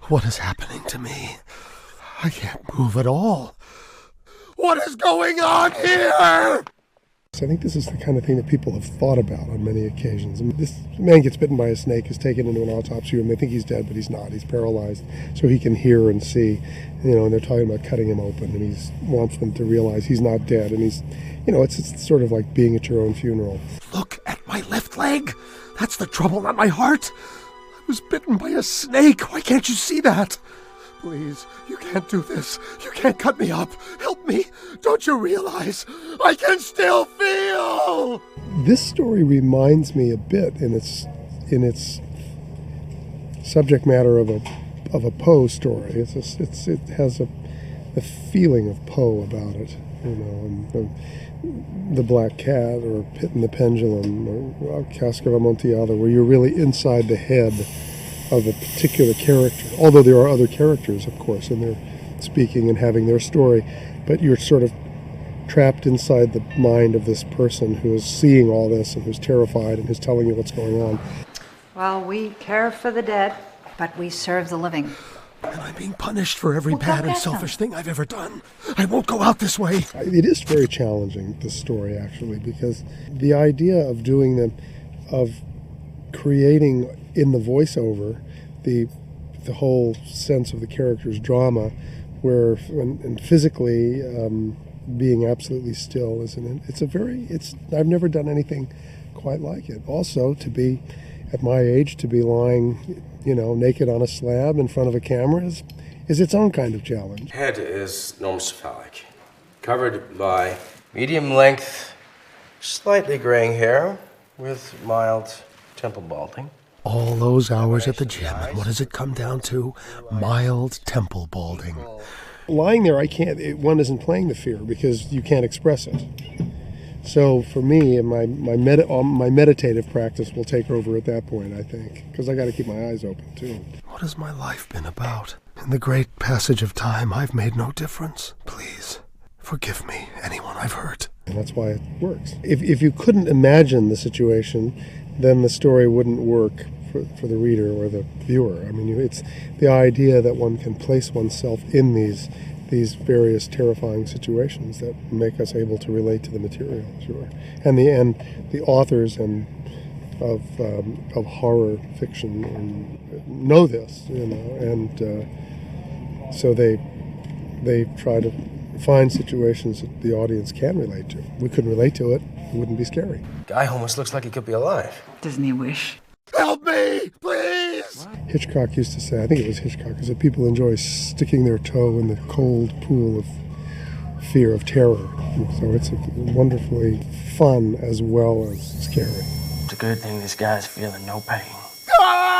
What is happening to me? I can't move at all. What is going on here? I think this is the kind of thing that people have thought about on many occasions. I mean, this man gets bitten by a snake, is taken into an autopsy room. They think he's dead, but he's not. He's paralyzed, so he can hear and see. And they're talking about cutting him open, and he wants them to realize he's not dead. And it's sort of like being at your own funeral. Look at my left leg. That's the trouble, not my heart. I was bitten by a snake. Why can't you see that? Please, you can't do this. You can't cut me up. Help me. Don't you realize I can still feel? This story reminds me a bit in its subject matter of a Poe story. It has a feeling of Poe about it. The Black Cat or Pit in the Pendulum or Cask of Amontillado, where you're really inside the head of a particular character, although there are other characters, of course, and they're speaking and having their story, but you're sort of trapped inside the mind of this person who is seeing all this and who's terrified and who's telling you what's going on. Well, we care for the dead, but we serve the living. And I'm being punished for every bad and selfish thing I've ever done. I won't go out this way. It is very challenging, this story, actually, because the idea of of creating in the voiceover the whole sense of the character's drama, and physically being absolutely still I've never done anything quite like it. Also, to be at my age, to be lying naked on a slab in front of a camera is its own kind of challenge. Head is normocephalic, covered by medium-length, slightly graying hair with mild temple balding. All those hours at the gym, and what does it come down to? Mild temple balding. Lying there, one isn't playing the fear because you can't express it. So for me, my meditative practice will take over at that point, I think, because I got to keep my eyes open too. What has my life been about? In the great passage of time, I've made no difference. Please, forgive me, anyone I've hurt. And that's why it works. If you couldn't imagine the situation, then the story wouldn't work for the reader or the viewer. I mean, it's the idea that one can place oneself in these various terrifying situations that make us able to relate to the material, sure. And the authors of horror fiction know this, and so they try to find situations that the audience can relate to. We couldn't relate to it, it wouldn't be scary. Guy almost looks like he could be alive. Doesn't he wish? Help me, please! Hitchcock used to say, I think it was Hitchcock, is that people enjoy sticking their toe in the cold pool of fear, of terror. And so it's wonderfully fun as well as scary. It's a good thing this guy's feeling no pain. Ah!